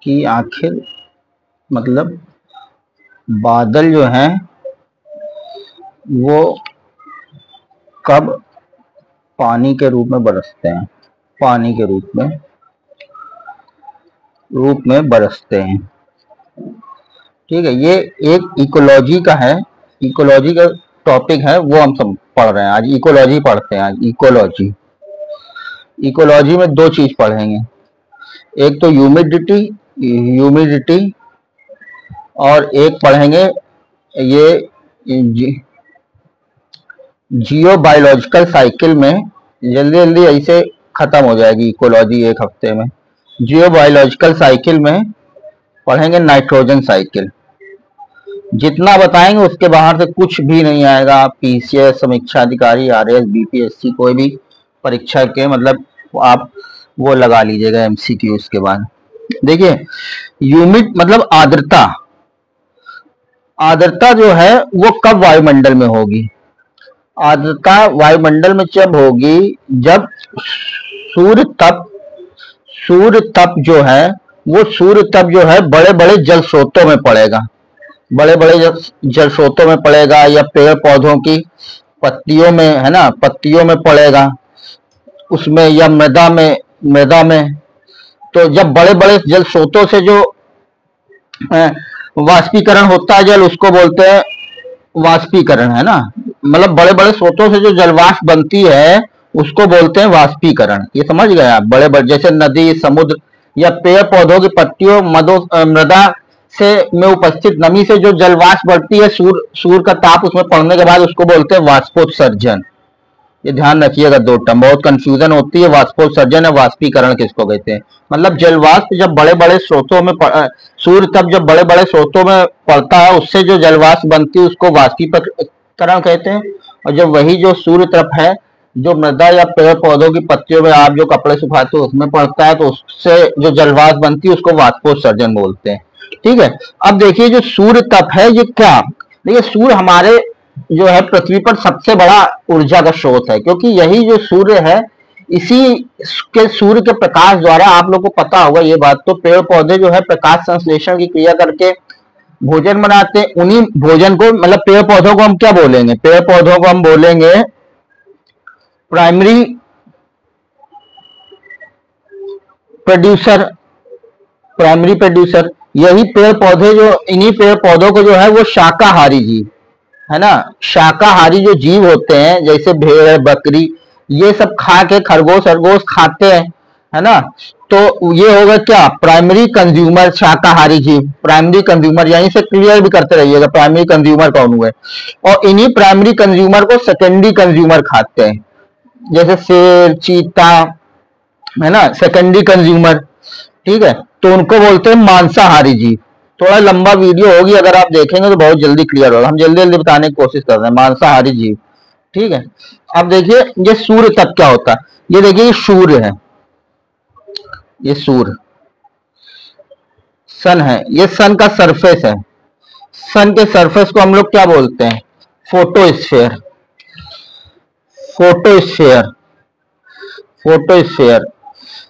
कि आखिर मतलब बादल जो हैं वो कब पानी के रूप में बरसते हैं, पानी के रूप में बरसते हैं। ठीक है, ये एक इकोलॉजी का है, इकोलॉजी का टॉपिक है, वो हम सब पढ़ रहे हैं आज। इकोलॉजी पढ़ते हैं आज, इकोलॉजी। इकोलॉजी में दो चीज पढ़ेंगे, एक तो ह्यूमिडिटी और एक पढ़ेंगे ये जियोबायोलॉजिकल साइकिल में। जल्दी जल्दी ऐसे खत्म हो जाएगी इकोलॉजी एक हफ्ते में। जियोबायोलॉजिकल साइकिल में पढ़ेंगे नाइट्रोजन साइकिल। जितना बताएंगे उसके बाहर से कुछ भी नहीं आएगा। पीसीएस, समीक्षा अधिकारी, आरएस, बीपीएससी, कोई भी परीक्षा के मतलब आप वो लगा लीजिएगा एमसीक्यू। उसके बाद देखिए ह्यूमिड मतलब आर्द्रता। आर्द्रता जो है वो कब वायुमंडल में होगी? आर्द्रता वायुमंडल में जब होगी जब सूर्य तप जो है वो सूर्य तप जो है बड़े बड़े जल स्रोतों में पड़ेगा, बड़े बड़े जल स्रोतों में पड़ेगा, या पेड़ पौधों की पत्तियों में, है ना, पत्तियों में पड़ेगा उसमें, या मृदा में। तो जब बड़े बड़े जल स्रोतों से जो वाष्पीकरण होता है जल, उसको बोलते हैं वाष्पीकरण, है ना। मतलब बड़े बड़े स्रोतों से जो जलवाष्प बनती है उसको बोलते हैं वाष्पीकरण। ये समझ गए आप? बड़े बड़े जैसे नदी, समुद्र या पेड़ पौधों की पत्तियों, मृदा से में उपस्थित नमी से जो जलवाष्प बढ़ती है सूर्य का ताप उसमें पड़ने के बाद, उसको बोलते हैं वाष्पोत्सर्जन। ये ध्यान रखिएगा, दो टर्म बहुत कंफ्यूजन होती है। वाष्पोत्सर्जन और वाष्पीकरण किसको कहते हैं? मतलब जलवाष्प जब बड़े बड़े स्रोतों में सूर्य तब जब बड़े बड़े स्रोतों में पड़ता है, उससे जो जलवाष्प बनती है उसको वाष्पीकरण कहते हैं। और जब वही जो सूर्य तरफ है, जो मृदा या पेड़ पौधों की पत्तियों में आप जो कपड़े सुखाते हो उसमें पड़ता है, तो उससे जो जलवाष्प बनती है उसको वाष्पोत्सर्जन बोलते हैं। ठीक है, अब देखिए जो सूर्य तप है ये क्या? देखिए सूर्य हमारे जो है पृथ्वी पर सबसे बड़ा ऊर्जा का स्रोत है, क्योंकि यही जो सूर्य है, इसी के सूर्य के प्रकाश द्वारा, आप लोग को पता होगा ये बात, तो पेड़ पौधे जो है प्रकाश संश्लेषण की क्रिया करके भोजन बनाते हैं। उन्हीं भोजन को मतलब पेड़ पौधों को हम क्या बोलेंगे? पेड़ पौधों को हम बोलेंगे प्राइमरी प्रोड्यूसर। यही पेड़ पौधे जो, इन्हीं पेड़ पौधों को जो है वो शाकाहारी जीव, है ना, शाकाहारी जो जीव होते हैं जैसे भेड़, बकरी, ये सब खा के, खरगोश खाते हैं, है ना। तो ये होगा क्या? प्राइमरी कंज्यूमर शाकाहारी जीव, प्राइमरी कंज्यूमर। यहीं से क्लियर भी करते रहिएगा प्राइमरी कंज्यूमर कौन हुए। और इन्हीं प्राइमरी कंज्यूमर को सेकेंडरी कंज्यूमर खाते हैं, जैसे शेर, चीता, है ना, सेकेंडरी कंज्यूमर। ठीक है, तो उनको बोलते हैं मांसाहारी जीव। थोड़ा लंबा वीडियो होगी, अगर आप देखेंगे तो बहुत जल्दी क्लियर होगा। हम जल्दी जल्दी बताने की कोशिश कर रहे हैं। मांसाहारी जीव, ठीक है। अब देखिए ये सूर्य तप क्या होता है। ये देखिए ये सूर्य है, ये सूर्य सन है, ये सन का सरफेस है। सन के सरफेस को हम लोग क्या बोलते हैं? फोटोस्फेयर।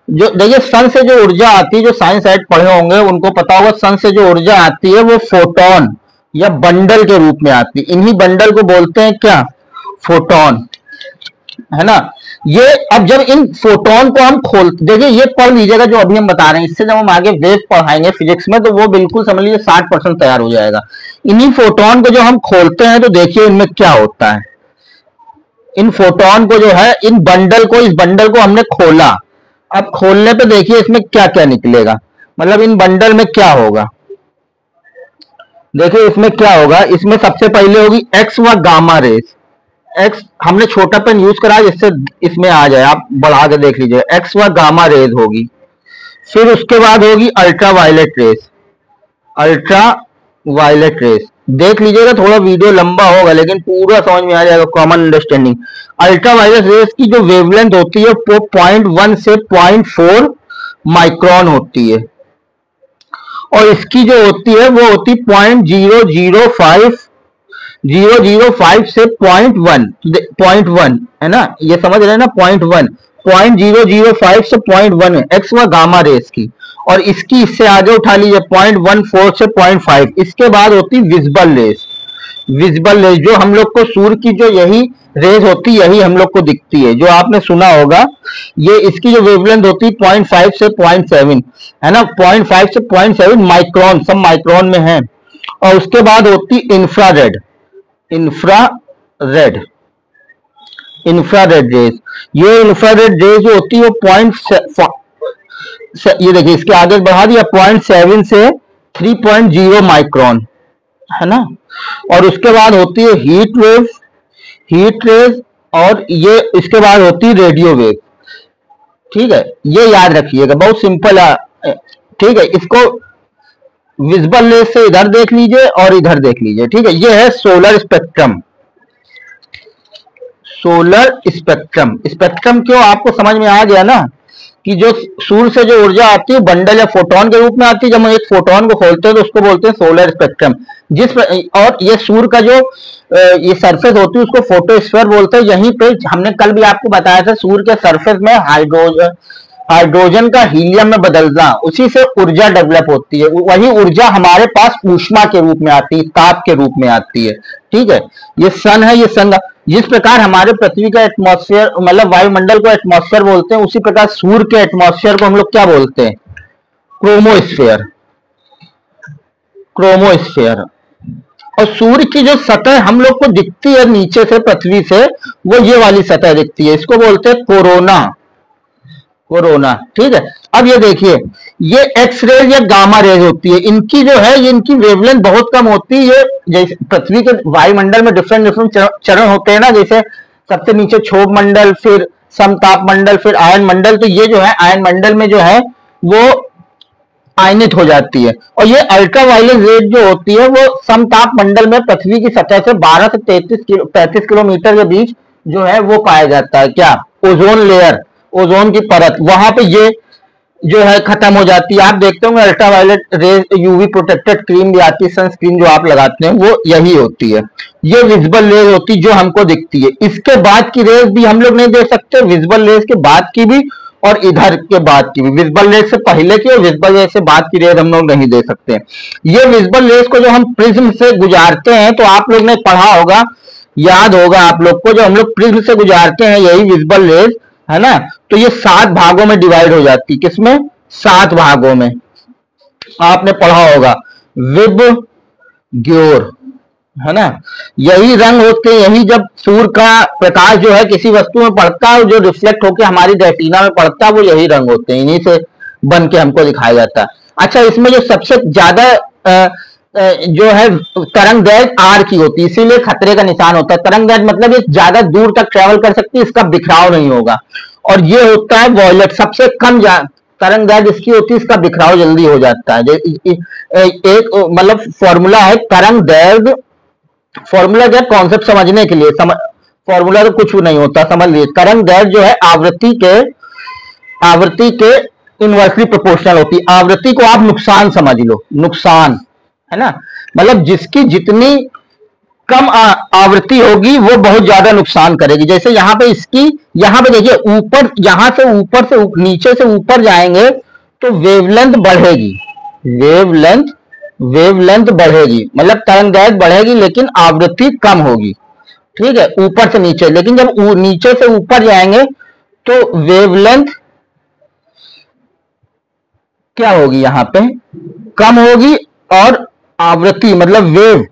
जो देखिए सन से जो ऊर्जा आती है, जो साइंस साइड पढ़े होंगे उनको पता होगा, सन से जो ऊर्जा आती है वो फोटोन या बंडल के रूप में आती है। इन्हीं बंडल को बोलते हैं क्या? फोटोन, है ना। ये अब जब इन फोटोन को हम खोलते, देखिए ये पढ़ लीजिएगा जो अभी हम बता रहे हैं, इससे जब हम आगे वेव पढ़ाएंगे फिजिक्स में तो वो बिल्कुल समझ लीजिए 60% तैयार हो जाएगा। इन्हीं फोटोन को जो हम खोलते हैं तो देखिए इनमें क्या होता है। इन फोटोन को जो है, इन बंडल को, इस बंडल को हमने खोला। अब खोलने पे देखिए इसमें क्या क्या निकलेगा, मतलब इन बंडल में क्या होगा। देखिए इसमें क्या होगा, इसमें सबसे पहले होगी एक्स व गामा रेस। एक्स हमने छोटा पेन यूज करा जिससे इसमें आ जाए, आप बढ़ा के देख लीजिए। एक्स व गामा रेज होगी, फिर उसके बाद होगी अल्ट्रा वायलेट रेस। देख लीजिएगा, थोड़ा वीडियो लंबा होगा लेकिन पूरा समझ में आ जाएगा, common understanding. Ultraviolet rays की जो वेवलेंथ होती है वो 0.1 से 0.4 माइक्रोन होती है, और इसकी जो होती है वो होती 0.005 से 0.1, है ना, ये समझ रहे हैं ना, 0.1। 0.005 से 0.1 है, एक्स हुआ गामा रेस की, और इसकी इससे आगे उठा लीजिए 0.14 से 0.5। इसके बाद होती विजिबल रेस। विजिबल रेज जो हम लोग को सूर्य की जो यही रेज होती यही हम लोग को दिखती है, जो आपने सुना होगा, ये इसकी जो वेवलेंथ होती है 0.5 से 0.7 है ना, 0.5 से 0.7 माइक्रोन, सब माइक्रोन में है। और उसके बाद होती इंफ्रारेड, इंफ्रारेड इंफ्रारेड रेज। ये इंफ्रारेड रेज जो होती है वो ये देखिए इसके आगे बढ़ा दिया 0.7 से 3.0 माइक्रोन है ना। और उसके बाद होती है हीट वेव, हीट रेज, और ये इसके बाद होती है रेडियो वेव। ठीक है, ये याद रखिएगा, बहुत सिंपल है। ठीक है, इसको विजिबल रेज से इधर देख लीजिए और इधर देख लीजिए। ठीक है, ये है solar spectrum. Solar spectrum, spectrum क्यों आपको समझ में आ गया ना, कि जो सूर्य से जो ऊर्जा आती है बंडल या फोटोन के रूप में आती है। जब हम एक फोटोन को खोलते हैं तो उसको बोलते हैं सोलर स्पेक्ट्रम। और ये सूर्य का जो ये सरफेस होती है उसको फोटोस्फीयर बोलते हैं। यहीं पे हमने कल भी आपको बताया था, सूर्य के सरफेस में हाइड्रोजन का हीलियम में बदलना, उसी से ऊर्जा डेवलप होती है। वही ऊर्जा हमारे पास ऊष्मा के रूप में आती है, ताप के रूप में आती है। ठीक है, ये सन है, ये सन। जिस प्रकार हमारे पृथ्वी का एटमॉस्फेयर मतलब वायुमंडल को एटमॉस्फेयर बोलते हैं, उसी प्रकार सूर्य के एटमॉस्फेयर को हम लोग क्या बोलते हैं, क्रोमोस्फेयर, क्रोमोस्फेयर। और सूर्य की जो सतह हम लोग को दिखती है नीचे से, पृथ्वी से, वो ये वाली सतह दिखती है, इसको बोलते हैं कोरोना, कोरोना। ठीक है, अब ये देखिए, ये एक्स रेज या गामा रेज होती है, इनकी जो है ये इनकी वेवलेंथ बहुत कम होती है। ये जैसे पृथ्वी के वायुमंडल में डिफरेंट डिफरेंट चरण होते हैं ना, जैसे सबसे नीचे क्षोभ मंडल, फिर समताप मंडल, फिर आयन मंडल। तो ये जो है आयन मंडल में जो है वो आयनित हो जाती है। और ये अल्ट्रावायलेट रेज जो होती है वो समताप मंडल में पृथ्वी की सतह से 12 से 35 किलोमीटर के बीच जो है वो पाया जाता है। क्या, ओजोन लेयर, ओजोन की परत, वहां पे ये जो है खत्म हो जाती है। आप देखते होंगे ultraviolet rays, UV protected cream भी आती है, सनस्क्रीन जो आप लगाते हैं वो यही होती है। ये विजिबल रेज होती है जो हमको दिखती है। इसके बाद की रेज भी हम लोग नहीं देख सकते, विजिबल रेज के बाद की भी और इधर के बाद की भी। विजिबल रेज से पहले की और विजिबल रेज से बाद की रेज हम लोग नहीं दे सकते। ये विजिबल रेज को जो हम प्रिज्म से गुजारते हैं, तो आप लोग ने पढ़ा होगा, याद होगा आप लोग को, जो हम लोग प्रिज्म से गुजारते हैं यही विजिबल रेज है ना, तो ये 7 भागों में डिवाइड हो जाती है। किसमें, 7 भागों में। आपने पढ़ा होगा विब ग्योर है ना, यही रंग होते हैं। यही जब सूर्य का प्रकाश जो है किसी वस्तु में पड़ता है, जो रिफ्लेक्ट होकर हमारी रेटिना में पड़ता है, वो यही रंग होते हैं, इन्हीं से बन के हमको दिखाया जाता है। अच्छा, इसमें जो सबसे ज्यादा जो है तरंग दैर्घ्य आर की होती है, इसीलिए खतरे का निशान होता है। तरंग दैर्घ्य मतलब ये ज्यादा दूर तक ट्रेवल कर सकती है, इसका बिखराव नहीं होगा। और ये होता है वॉयलेट, सबसे कम तरंग दैर्घ्य इसकी होती है, इसका बिखराव जल्दी हो जाता है। एक मतलब फॉर्मूला है तरंग दैर्घ्य, फॉर्मूला क्या, कॉन्सेप्ट समझने के लिए, फॉर्मूला तो कुछ नहीं होता, समझ लीजिए। तरंग दैर्घ्य जो है आवृत्ति के इनवर्सली प्रोपोर्शनल होती है। आवृत्ति को आप नुकसान समझ लो, नुकसान है ना, मतलब जिसकी जितनी कम आवृत्ति होगी वो बहुत ज्यादा नुकसान करेगी। जैसे यहाँ पे इसकी, यहाँ पे देखिए ऊपर, यहां से ऊपर से नीचे से ऊपर जाएंगे तो वेवलेंथ बढ़ेगी, वेवलेंथ बढ़ेगी, मतलब तरंगदैर्घ्य बढ़ेगी, लेकिन आवृत्ति कम होगी। ठीक है, ऊपर से नीचे। लेकिन जब नीचे से ऊपर जाएंगे तो वेवलेंथ क्या होगी, यहां पे कम होगी, और आवृत्ति मतलब वेव,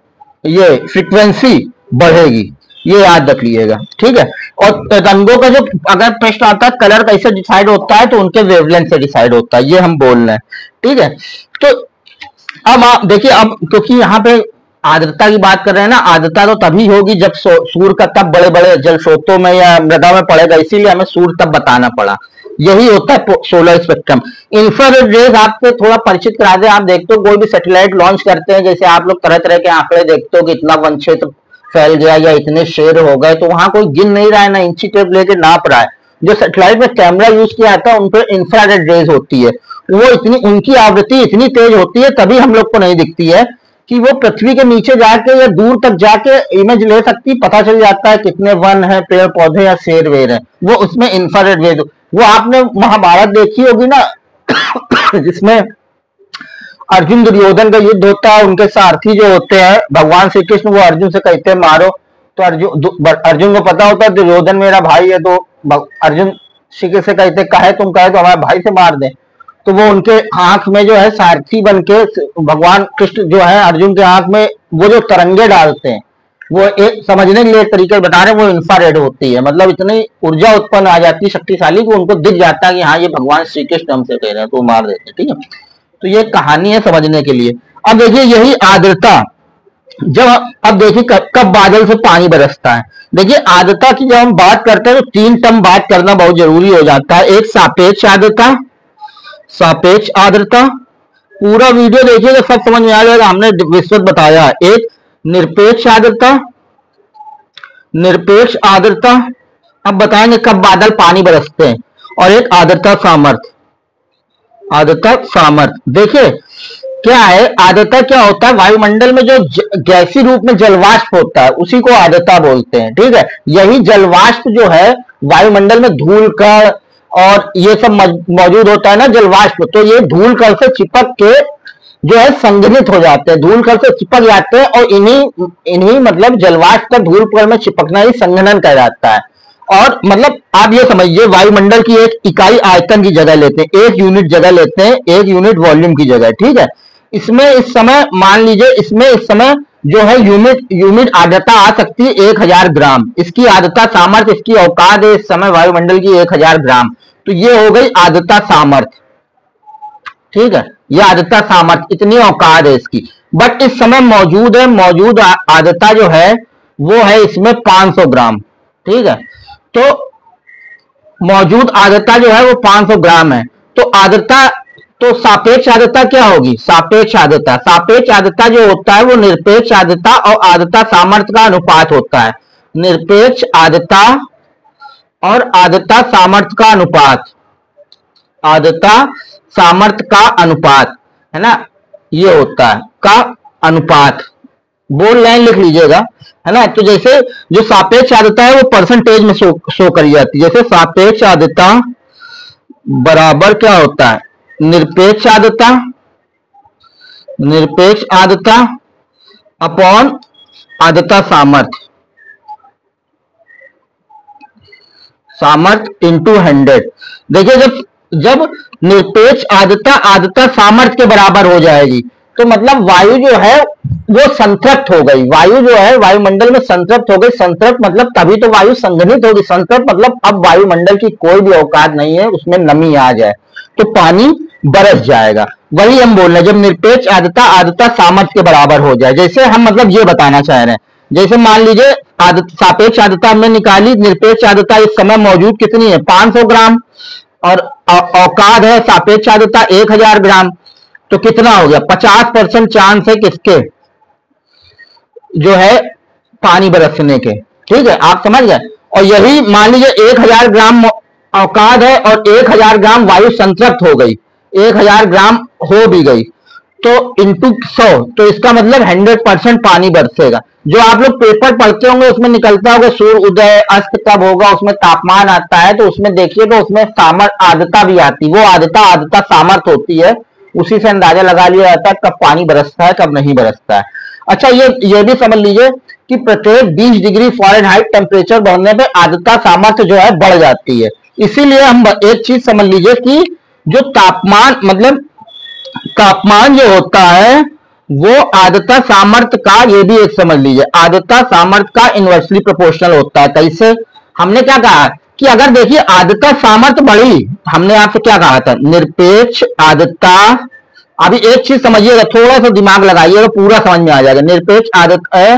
ये फ्रीक्वेंसी बढ़ेगी। ये याद रख लीजिएगा। ठीक है, और रंगों का जो अगर प्रश्न आता है कलर कैसे डिसाइड होता है, तो उनके वेवलेंथ से डिसाइड होता है, ये हम बोल रहे हैं। ठीक है, तो अब आप देखिए, अब क्योंकि यहाँ पे आर्द्रता की बात कर रहे हैं ना, आर्द्रता तो तभी होगी जब सूर्य का तब बड़े बड़े जल स्रोतों में या मृदा में पड़ेगा, इसीलिए हमें सूर्य तब बताना पड़ा। यही होता है सोलर स्पेक्ट्रम। इंफ्रारेड रेज आपको थोड़ा परिचित करा दे। आप देखते हो कोई भी सैटेलाइट लॉन्च करते हैं, जैसे आप लोग तरह तरह के आंकड़े देखते हो कि इतना वन क्षेत्र फैल गया या इतने शेर हो गए, तो वहां कोई गिन नहीं रहा है, ना इंची टेप लेके नाप रहा है। जो सैटेलाइट में कैमरा यूज किया जाता है उन पर इंफ्रारेड रेज होती है, वो इतनी, उनकी आवृत्ति इतनी तेज होती है, तभी हम लोग को नहीं दिखती है, कि वो पृथ्वी के नीचे जाके या दूर तक जाके इमेज ले सकती, पता चल जाता है कितने वन है, पेड़ पौधे या शेर वेर है, वो उसमें इंफ्रारेड वो आपने महाभारत देखी होगी ना, जिसमें अर्जुन दुर्योधन का युद्ध होता है, उनके सारथी जो होते हैं भगवान श्री कृष्ण, वो अर्जुन से कहते हैं मारो, तो अर्जुन को पता होता है दुर्योधन मेरा भाई है, तो अर्जुन श्री कृष्ण से कहते कहे तुम कहे तो हमारे भाई से मार दे, तो वो उनके आंख में जो है सारथी बन के भगवान कृष्ण जो है अर्जुन के आंख में वो जो तरंगे डालते हैं, वो एक समझने के लिए तरीके बता रहे हैं, वो इंफ्रारेड होती है, मतलब इतनी ऊर्जा उत्पन्न आ जाती है शक्तिशाली कि उनको दिख जाता है कि हाँ ये भगवान श्री कृष्ण हमसे कह रहे हैं, तो मार देते हैं। ठीक है, तो ये कहानी है समझने के लिए। अब देखिए यही आर्द्रता, जब अब देखिए कब बादल से पानी बरसता है। देखिए आर्द्रता की जब हम बात करते हैं तो 3 टर्म बात करना बहुत जरूरी हो जाता है। एक सापेक्ष आर्द्रता, सापेक्ष आर्द्रता, पूरा वीडियो देखिएगा सब समझ में आ जाएगा, हमने विस्तृत बताया। एक निरपेक्ष आर्द्रता, निरपेक्ष आर्द्रता, अब बताएंगे कब बादल पानी बरसते हैं। और एक आर्द्रता सामर्थ्य, आर्द्रता सामर्थ्य। देखिए क्या है, आर्द्रता क्या होता है, वायुमंडल में जो गैसीय रूप में जलवाष्प होता है उसी को आर्द्रता बोलते हैं। ठीक है, यही जलवाष्प जो है वायुमंडल में धूल कण और ये सब मौजूद होता है ना जलवाष्प, तो ये धूल कण से चिपक के जो है संघनित हो जाते हैं, धूल कण से चिपक जाते हैं, और इन्हीं मतलब जलवाष्प का धूल कण में चिपकना ही संघनन कहलाता है। और मतलब आप ये समझिए वायुमंडल की एक इकाई आयतन की जगह लेते हैं, एक यूनिट जगह लेते हैं, एक यूनिट वॉल्यूम की जगह। ठीक है, इसमें इस समय मान लीजिए इसमें इस समय जो है यूनिट आर्द्रता आ सकती है 1000 ग्राम, इसकी आर्द्रता सामर्थ्य, इसकी औकात है इस समय वायुमंडल की 1000 ग्राम, तो ये हो गई आर्द्रता सामर्थ्य। ठीक है, ये आर्द्रता सामर्थ्य, इतनी औकात है इसकी। बट इस समय मौजूद आर्द्रता जो है वो है इसमें 500 ग्राम। ठीक है, तो मौजूद आर्द्रता जो है वो 500 ग्राम है। तो आर्द्रता, तो सापेक्ष आर्द्रता क्या होगी, सापेक्ष आर्द्रता, सापेक्ष आर्द्रता जो होता है वो निरपेक्ष आर्द्रता और आर्द्रता सामर्थ्य का अनुपात होता है। निरपेक्ष आर्द्रता और आर्द्रता सामर्थ्य का अनुपात, आर्द्रता सामर्थ्य का अनुपात है ना, ये होता है का अनुपात, बोर्ड लाइन लिख लीजिएगा है ना। तो जैसे जो सापेक्ष आर्द्रता है वो परसेंटेज में शो करी जाती है, जैसे सापेक्ष आर्द्रता बराबर क्या होता है, निरपेक्ष आर्द्रता, निरपेक्ष आर्द्रता अपॉन आर्द्रता सामर्थ्य, सामर्थ्य इंटू 100। देखिए जब निरपेक्ष आर्द्रता आर्द्रता सामर्थ्य के बराबर हो जाएगी तो मतलब वायु जो है वो संतृप्त हो गई, वायु जो है वायुमंडल में संतृप्त हो गई। संतृप्त मतलब तभी तो वायु संघनित होगी, संतृप्त मतलब अब वायुमंडल की कोई भी औकात नहीं है उसमें नमी आ जाए तो पानी बरस जाएगा। वही हम बोल रहे हैं, जब निरपेक्ष आर्द्रता आर्द्रता सामर्थ्य के बराबर हो जाए। जैसे हम मतलब ये बताना चाह रहे हैं, जैसे मान लीजिए सापेक्ष आर्द्रता हमने निकाली, निरपेक्ष आर्द्रता इस समय मौजूद कितनी है 500 ग्राम, और औकात है सापेक्ष आर्द्रता 1000 ग्राम, तो कितना हो गया 50% चांस है किसके, जो है पानी बरसने के। ठीक है, आप समझ गए। और यही मान लीजिए 1000 ग्राम औकात है और 1000 ग्राम वायु संतृप्त हो गई, 1000 ग्राम हो भी गई, तो इंटू 100, तो इसका मतलब 100% पानी बरसेगा। जो आप लोग पेपर पढ़ते होंगे उसमें निकलता होगा सूर्य उदय अस्त कब होगा, उसमें तापमान आता है, तो उसमें देखिए तो उसमें सामर्थ्य आर्द्रता भी आती है, वो आर्द्रता सामर्थ्य होती है, उसी से अंदाजा लगा लिया जाता है कब पानी बरसता है कब नहीं बरसता है। अच्छा ये भी समझ लीजिए कि प्रत्येक 20 डिग्री फ़ारेनहाइट टेम्परेचर बढ़ने पे आर्द्रता सामर्थ्य जो है बढ़ जाती है। इसीलिए हम एक चीज समझ लीजिए कि जो तापमान मतलब तापमान जो होता है वो आर्द्रता सामर्थ्य का, ये भी एक समझ लीजिए, आर्द्रता सामर्थ्य का इनवर्सली प्रोपोर्शनल होता है। कैसे, हमने क्या कहा कि अगर देखिए आर्द्रता सामर्थ्य बढ़ी, हमने आपसे क्या कहा था, निरपेक्ष आर्द्रता, अभी एक चीज समझिएगा, थोड़ा सा दिमाग लगाइएगा पूरा समझ में आ जाएगा। निरपेक्ष आर्द्रता,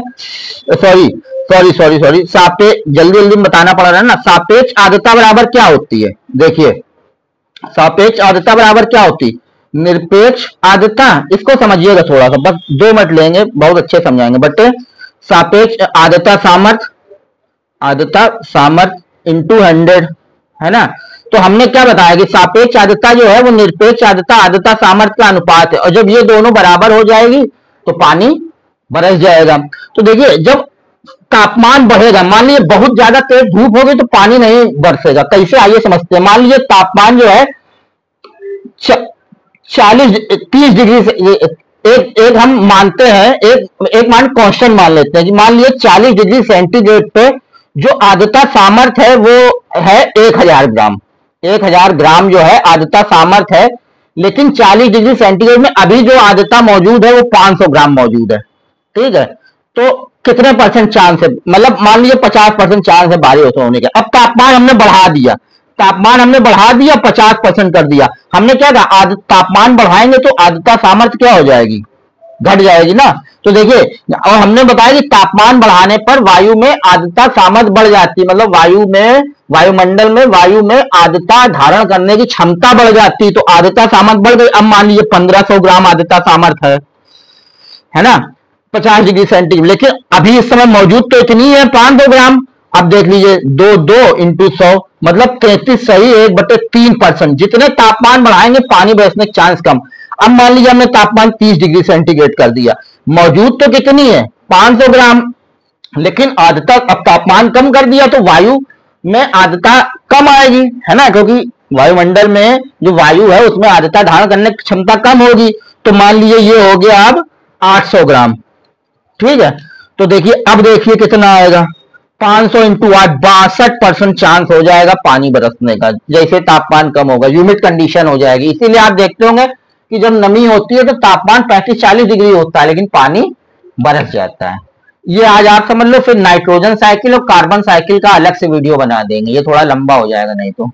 सॉरी सापेक्ष, जल्दी बताना पड़ रहा है ना। सापेक्ष आर्द्रता बराबर क्या होती है, देखिए सापेक्ष आर्द्रता बराबर क्या होती है, निरपेक्ष आर्द्रता, इसको समझिएगा थोड़ा सा, बस 2 मिनट लेंगे, बहुत अच्छे समझाएंगे। बट सापेक्ष आर्द्रता सामर्थ्य, आर्द्रता सामर्थ्य इंटू 100 है ना। तो हमने क्या बताया कि सापेक्ष आर्द्रता जो है वो निरपेक्ष आर्द्रता आर्द्रता सामर्थ्य का अनुपात है, और जब ये दोनों बराबर हो जाएगी तो पानी बरस जाएगा। तो देखिए जब तापमान बढ़ेगा, मान लीजिए बहुत ज्यादा तेज धूप होगी तो पानी नहीं बरसेगा। कैसे, आइए समझते हैं। मान लीजिए तापमान जो है 40 30 डिग्री से, एक हम मानते हैं, एक मान कांस्टेंट मान लेते हैं। मान लीजिए 40 डिग्री सेंटीग्रेड पे जो आर्द्रता सामर्थ्य है वो है 1000 ग्राम। 1000 ग्राम जो है आर्द्रता सामर्थ्य है, लेकिन 40 डिग्री सेंटीग्रेड में अभी जो आर्द्रता मौजूद है वो 500 ग्राम मौजूद है। ठीक है, तो कितने परसेंट चांस है, मतलब मान लीजिए 50% चांस है बारिश होने के। अब तापमान हमने बढ़ा दिया, 50% कर दिया। हमने क्या कहा, तापमान बढ़ाएंगे तो आर्द्रता सामर्थ्य क्या हो जाएगी, घट जाएगी ना। तो देखिए, और हमने बताया कि तापमान बढ़ाने पर वायु में आर्द्रता सामर्थ्य बढ़ जाती है, मतलब वायुमंडल में वायु में आर्द्रता धारण करने की क्षमता बढ़ जाती है, तो आर्द्रता सामर्थ्य बढ़ गई। अब मान लीजिए 1500 ग्राम आर्द्रता सामर्थ्य है ना, 50 डिग्री सेंटीग्रेड, लेकिन अभी इस समय मौजूद तो इतनी है 500 ग्राम। अब देख लीजिए, 2 इंटू 100 मतलब 33 सही 1/3%। जितने तापमान बढ़ाएंगे पानी बरसने के चांस कम। अब मान लीजिए हमने तापमान 30 डिग्री सेंटीग्रेड कर दिया, मौजूद तो कितनी है 500 ग्राम, लेकिन आर्द्रता, अब तापमान कम कर दिया तो वायु में आर्द्रता कम आएगी, है ना, क्योंकि वायुमंडल में जो वायु है उसमें आर्द्रता धारण करने की क्षमता कम होगी। तो मान लीजिए ये हो गया अब 800 ग्राम। ठीक है, तो देखिए, अब देखिए कितना आएगा, 500 इंटू 8, 62% चांस हो जाएगा पानी बरसने का, जैसे तापमान कम होगा, ह्यूमिड कंडीशन हो जाएगी। इसीलिए आप देखते होंगे कि जब नमी होती है तो तापमान 35-40 डिग्री होता है, लेकिन पानी बरस जाता है। ये आज आप समझ लो, फिर नाइट्रोजन साइकिल और कार्बन साइकिल का अलग से वीडियो बना देंगे, ये थोड़ा लंबा हो जाएगा नहीं तो।